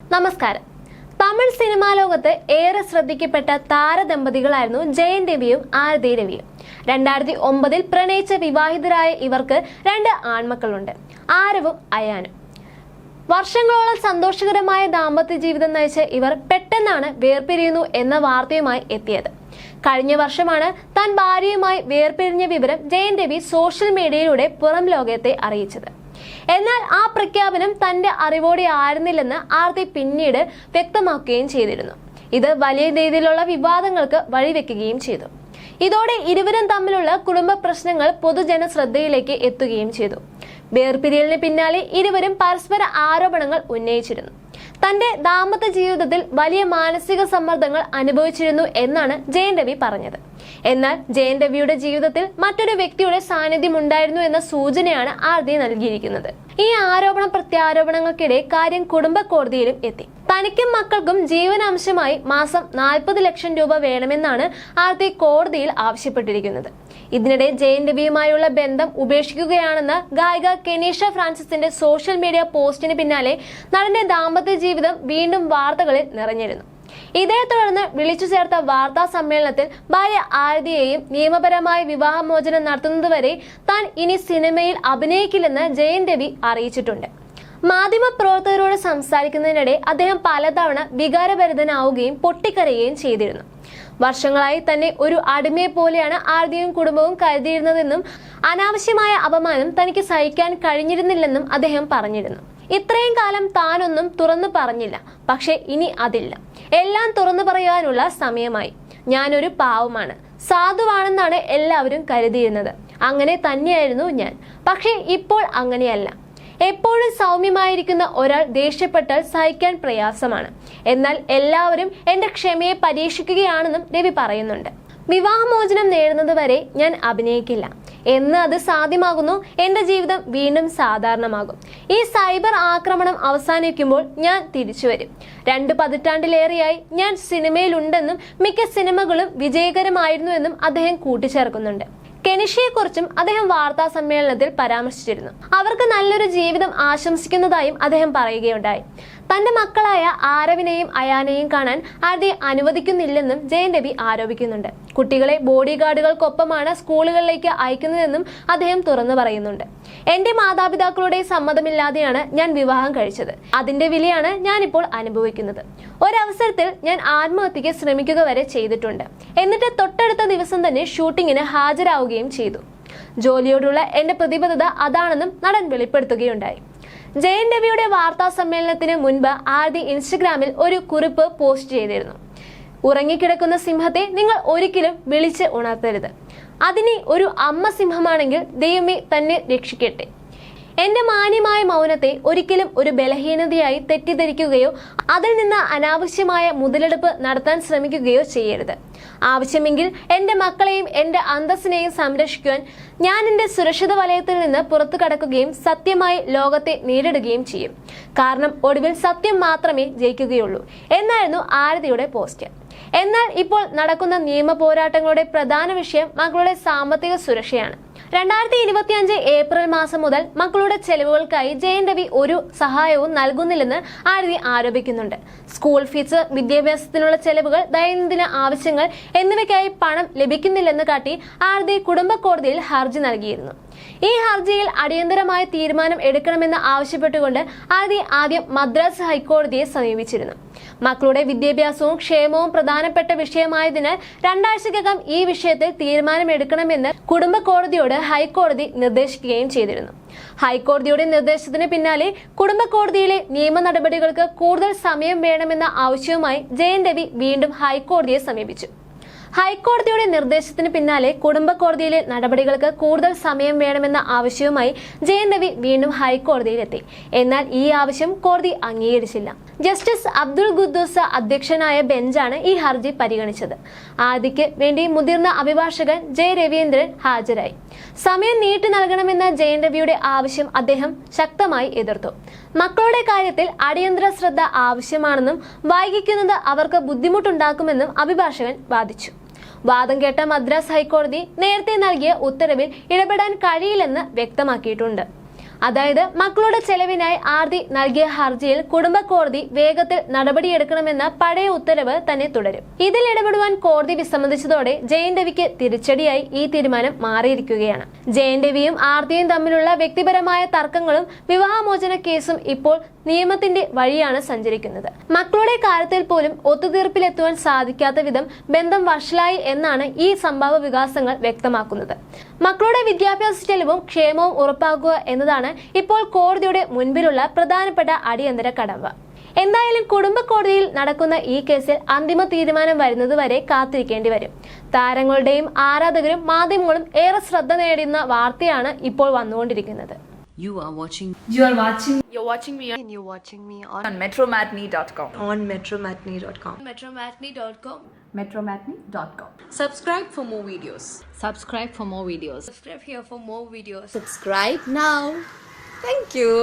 നമസ്കാരം. തമിഴ് സിനിമാ ലോകത്ത് ഏറെ ശ്രദ്ധിക്കപ്പെട്ട താരദമ്പതികളായിരുന്നു ജയൻ രവിയും ആരതി രവിയും. 2009 പ്രണയിച്ച വിവാഹിതരായ ഇവർക്ക് 2 ആൺമക്കളുണ്ട്, ആരവും അയാനും. വർഷങ്ങളോളം സന്തോഷകരമായ ദാമ്പത്യ ജീവിതം നയിച്ച ഇവർ പെട്ടെന്നാണ് വേർപിരിയുന്നു എന്ന വാർത്തയുമായി എത്തിയത്. കഴിഞ്ഞ വർഷമാണ് താൻ ഭാര്യയുമായി വേർപിരിഞ്ഞ വിവരം ജയൻ രവി സോഷ്യൽ മീഡിയയിലൂടെ പുറം ലോകത്തെ അറിയിച്ചത്. എന്നാൽ ആ പ്രഖ്യാപനം തന്റെ അറിവോടെ ആയിരുന്നില്ലെന്ന് ആരതി പിന്നീട് വ്യക്തമാക്കുകയും ചെയ്തിരുന്നു. ഇത് വലിയ രീതിയിലുള്ള വിവാദങ്ങൾക്ക് വഴിവെക്കുകയും ചെയ്തു. ഇതോടെ ഇരുവരും തമ്മിലുള്ള കുടുംബ പ്രശ്നങ്ങൾ പൊതുജന ശ്രദ്ധയിലേക്ക് എത്തുകയും ചെയ്തു. വേർപിരിയലിന് പിന്നാലെ ഇരുവരും പരസ്പര ആരോപണങ്ങൾ ഉന്നയിച്ചിരുന്നു. തന്റെ ദാമ്പത്യ ജീവിതത്തിൽ വലിയ മാനസിക സമ്മർദ്ദങ്ങൾ അനുഭവിച്ചിരുന്നു എന്നാണ് ജയൻ രവി പറഞ്ഞത്. എന്നാൽ ജയൻ രവിയുടെ ജീവിതത്തിൽ മറ്റൊരു വ്യക്തിയുടെ സാന്നിധ്യം ഉണ്ടായിരുന്നു എന്ന സൂചനയാണ് ആരതി നൽകിയിരിക്കുന്നത്. ഈ ആരോപണ പ്രത്യാരോപണങ്ങൾക്കിടെ കാര്യം കുടുംബ കോടതിയിലും എത്തി. തനിക്കും മക്കൾക്കും ജീവനാംശമായി മാസം 40 ലക്ഷം രൂപ വേണമെന്നാണ് ആരതി കോടതിയിൽ ആവശ്യപ്പെട്ടിരിക്കുന്നത്. ഇതിനിടെ ജയൻ രവിയുമായുള്ള ബന്ധം ഉപേക്ഷിക്കുകയാണെന്ന ഗായിക കെനീഷ ഫ്രാൻസിസിന്റെ സോഷ്യൽ മീഡിയ പോസ്റ്റിന് പിന്നാലെ നടന്റെ ദാമ്പത്യ ജീവിതം വീണ്ടും വാർത്തകളിൽ നിറഞ്ഞിരുന്നു. ഇതേ തുടർന്ന് വിളിച്ചു ചേർത്ത വാർത്താ സമ്മേളനത്തിൽ ഭാര്യ ആരതിയെയും നിയമപരമായ വിവാഹമോചനം നടത്തുന്നതുവരെ താൻ ഇനി സിനിമയിൽ അഭിനയിക്കില്ലെന്ന് ജയൻ രവി അറിയിച്ചിട്ടുണ്ട്. മാധ്യമപ്രവർത്തകരോട് സംസാരിക്കുന്നതിനിടെ അദ്ദേഹം പലതവണ വികാരഭരിതനാവുകയും പൊട്ടിക്കരയുകയും ചെയ്തിരുന്നു. വർഷങ്ങളായി തന്നെ ഒരു അടിമയെ പോലെയാണ് ആരതിയും കുടുംബവും കരുതിയിരുന്നതെന്നും അനാവശ്യമായ അപമാനം തനിക്ക് സഹിക്കാൻ കഴിഞ്ഞിരുന്നില്ലെന്നും അദ്ദേഹം പറഞ്ഞിരുന്നു. ഇത്രയും കാലം താനൊന്നും തുറന്നു പറഞ്ഞില്ല, പക്ഷെ ഇനി അതില്ല. എല്ലാം തുറന്നു പറയാനുള്ള സമയമായി. ഞാനൊരു പാവമാണ്, സാധുവാണെന്നാണ് എല്ലാവരും കരുതിയിരുന്നത്. അങ്ങനെ തന്നെയായിരുന്നു ഞാൻ. പക്ഷെ ഇപ്പോൾ അങ്ങനെയല്ല. എപ്പോഴും സൗമ്യമായിരിക്കുന്ന ഒരാൾ ദേഷ്യപ്പെട്ടാൽ സഹിക്കാൻ പ്രയാസമാണ്. എന്നാൽ എല്ലാവരും എന്റെ ക്ഷമയെ പരീക്ഷിക്കുകയാണെന്നും രവി പറയുന്നുണ്ട്. വിവാഹമോചനം നേടുന്നതുവരെ ഞാൻ അഭിനയിക്കില്ല. എന്ന് അത് സാധ്യമാകുന്നു, എന്റെ ജീവിതം വീണ്ടും സാധാരണമാകും. ഈ സൈബർ ആക്രമണം അവസാനിക്കുമ്പോൾ ഞാൻ തിരിച്ചു വരും. 2 പതിറ്റാണ്ടിലേറെയായി ഞാൻ സിനിമയിലുണ്ടെന്നും മിക്ക സിനിമകളും വിജയകരമായിരുന്നുവെന്നും അദ്ദേഹം കൂട്ടിച്ചേർക്കുന്നുണ്ട്. കെനിഷയെക്കുറിച്ചും അദ്ദേഹം വാർത്താ സമ്മേളനത്തിൽ പരാമർശിച്ചിരുന്നു. അവർക്ക് നല്ലൊരു ജീവിതം ആശംസിക്കുന്നതായും അദ്ദേഹം പറയുകയുണ്ടായി. തന്റെ മക്കളായ ആരവിനെയും അയാനെയും കാണാൻ ആരതി അനുവദിക്കുന്നില്ലെന്നും ജയൻ രവി ആരോപിക്കുന്നുണ്ട്. കുട്ടികളെ ബോഡി ഗാർഡുകൾക്കൊപ്പമാണ് സ്കൂളുകളിലേക്ക് അയക്കുന്നതെന്നും അദ്ദേഹം തുറന്നു പറയുന്നുണ്ട്. എന്റെ മാതാപിതാക്കളുടെ സമ്മതമില്ലാതെയാണ് ഞാൻ വിവാഹം കഴിച്ചത്. അതിന്റെ വിലയാണ് ഞാനിപ്പോൾ അനുഭവിക്കുന്നത്. ഒരവസരത്തിൽ ഞാൻ ആത്മഹത്യക്ക് ശ്രമിക്കുക വരെ ചെയ്തിട്ടുണ്ട്. എന്നിട്ട് തൊട്ടടുത്ത ദിവസം തന്നെ ഷൂട്ടിങ്ങിന് ഹാജരാവുകയും ചെയ്തു. ജോലിയോടുള്ള എന്റെ പ്രതിബദ്ധത അതാണെന്നും നടൻ വെളിപ്പെടുത്തുകയുണ്ടായി. ജയൻ രവിയുടെ വാർത്താ സമ്മേളനത്തിന് മുൻപ് ആരതി ഇൻസ്റ്റഗ്രാമിൽ ഒരു കുറിപ്പ് പോസ്റ്റ് ചെയ്തിരുന്നു. ഉറങ്ങിക്കിടക്കുന്ന സിംഹത്തെ നിങ്ങൾ ഒരിക്കലും വിളിച്ച് ഉണർത്തരുത്. അതിനെ ഒരു അമ്മ സിംഹമാണെങ്കിൽ ദൈവമേ തന്നെ രക്ഷിക്കട്ടെ. എന്റെ മാന്യമായ മൗനത്തെ ഒരിക്കലും ഒരു ബലഹീനതയായി തെറ്റിദ്ധരിക്കുകയോ അതിൽ നിന്ന് അനാവശ്യമായ മുതലെടുപ്പ് നടത്താൻ ശ്രമിക്കുകയോ ചെയ്യരുത്. ആവശ്യമെങ്കിൽ എന്റെ മക്കളെയും എന്റെ അന്തസ്സിനെയും സംരക്ഷിക്കുവാൻ ഞാൻ എന്റെ സുരക്ഷിത വലയത്തിൽ നിന്ന് പുറത്തു കടക്കുകയും സത്യമായി ലോകത്തെ നേരിടുകയും ചെയ്യും. കാരണം ഒടുവിൽ സത്യം മാത്രമേ ജയിക്കുകയുള്ളൂ എന്നായിരുന്നു ആരതിയുടെ പോസ്റ്റ്. എന്നാൽ ഇപ്പോൾ നടക്കുന്ന നിയമ പോരാട്ടങ്ങളുടെ പ്രധാന വിഷയം മക്കളുടെ സാമ്പത്തിക സുരക്ഷയാണ്. 2025 ഏപ്രിൽ മാസം മുതൽ മക്കളുടെ ചെലവുകൾക്കായി ജയൻ രവി ഒരു സഹായവും നൽകുന്നില്ലെന്ന് ആരതി ആരോപിക്കുന്നുണ്ട്. സ്കൂൾ ഫീസ്, വിദ്യാഭ്യാസത്തിനുള്ള ചെലവുകൾ, ദൈനംദിന ആവശ്യങ്ങൾ എന്നിവയ്ക്കായി പണം ലഭിക്കുന്നില്ലെന്ന് കാട്ടി ആരതി കുടുംബ കോടതിയിൽ ഹർജി നൽകിയിരുന്നു. ഈ ഹർജിയിൽ അടിയന്തരമായ തീരുമാനം എടുക്കണമെന്ന് ആവശ്യപ്പെട്ടുകൊണ്ട് ആരതി ആദ്യം മദ്രാസ് ഹൈക്കോടതിയെ സമീപിച്ചിരുന്നു. മക്കളുടെ വിദ്യാഭ്യാസവും ക്ഷേമവും പ്രധാനപ്പെട്ട വിഷയമായതിനാൽ 2 ആഴ്ചക്കകം ഈ വിഷയത്തിൽ തീരുമാനമെടുക്കണമെന്ന് കുടുംബ കോടതിയോട് ഹൈക്കോടതി നിർദ്ദേശിക്കുകയും ചെയ്തിരുന്നു. ഹൈക്കോടതിയുടെ നിർദ്ദേശത്തിന് പിന്നാലെ കുടുംബ കോടതിയിലെ നിയമ നടപടികൾക്ക് കൂടുതൽ സമയം വേണമെന്ന ആവശ്യവുമായി ജയൻ രവി വീണ്ടും ഹൈക്കോടതിയെ സമീപിച്ചു. ഹൈക്കോടതിയുടെ നിർദ്ദേശത്തിന് പിന്നാലെ കുടുംബ കോടതിയിലെ നടപടികൾക്ക് കൂടുതൽ സമയം വേണമെന്ന ആവശ്യവുമായി ജയൻ രവി വീണ്ടും ഹൈക്കോടതിയിലെത്തി. എന്നാൽ ഈ ആവശ്യം കോടതി അംഗീകരിച്ചില്ല. ജസ്റ്റിസ് അബ്ദുൾ ഖുദ്ദൂസ് അധ്യക്ഷനായ ബെഞ്ചാണ് ഈ ഹർജി പരിഗണിച്ചത്. ആദിക്ക് വേണ്ടി മുതിർന്ന അഭിഭാഷകൻ ജെ രവീന്ദ്രൻ ഹാജരായി. സമയം നീട്ടി നൽകണമെന്ന ജയൻ രവിയുടെ ആവശ്യം അദ്ദേഹം ശക്തമായി എതിർത്തു. മക്കളുടെ കാര്യത്തിൽ അടിയന്തര ശ്രദ്ധ ആവശ്യമാണെന്നും വൈകിക്കുന്നത് അവർക്ക് ബുദ്ധിമുട്ടുണ്ടാക്കുമെന്നും അഭിഭാഷകൻ വാദിച്ചു. വാദം കേട്ട മദ്രാസ് ഹൈക്കോടതി നേരത്തെ നൽകിയ ഉത്തരവിൽ ഇടപെടാൻ കഴിയില്ലെന്ന് വ്യക്തമാക്കിയിട്ടുണ്ട്. അതായത് മക്കളുടെ ചെലവിനായി ആർതി നൽകിയ ഹർജിയിൽ കുടുംബ കോടതി വേഗത്തിൽ നടപടിയെടുക്കണമെന്ന പഴയ ഉത്തരവ് തന്നെ തുടരും. ഇതിൽ ഇടപെടുവാൻ കോടതി വിസമ്മതിച്ചതോടെ ജയൻ രവിക്ക് തിരിച്ചടിയായി ഈ തീരുമാനം മാറിയിരിക്കുകയാണ്. ജയൻ രവിയും ആർതിയും തമ്മിലുള്ള വ്യക്തിപരമായ തർക്കങ്ങളും വിവാഹമോചന കേസും ഇപ്പോൾ നിയമത്തിന്റെ വഴിയാണ് സഞ്ചരിക്കുന്നത്. മക്കളുടെ കാര്യത്തിൽ പോലും ഒത്തുതീർപ്പിലെത്തുവാൻ സാധിക്കാത്ത വിധം ബന്ധം വഷളായി എന്നാണ് ഈ സംഭവ വികാസങ്ങൾ വ്യക്തമാക്കുന്നത്. മക്കളുടെ വിദ്യാഭ്യാസ ചെലവും ക്ഷേമവും ഉറപ്പാക്കുക എന്നതാണ് ഇപ്പോൾ കോടതിയുടെ മുൻപിലുള്ള പ്രധാനപ്പെട്ട അടിയന്തര കടമ്പ. എന്തായാലും കുടുംബ കോടതിയിൽ നടക്കുന്ന ഈ കേസിൽ അന്തിമ തീരുമാനം വരുന്നത് വരെ കാത്തിരിക്കേണ്ടി വരും. താരങ്ങളുടെയും ആരാധകരും മാധ്യമങ്ങളും ഏറെ ശ്രദ്ധ നേടുന്ന വാർത്തയാണ് ഇപ്പോൾ വന്നുകൊണ്ടിരിക്കുന്നത്. You're watching me and you're watching me on metromatney.com. on metromatney.com. metromatney.com. metromatney.com. Subscribe for more videos. Subscribe for more videos. Subscribe here for more videos. Subscribe now. Thank you.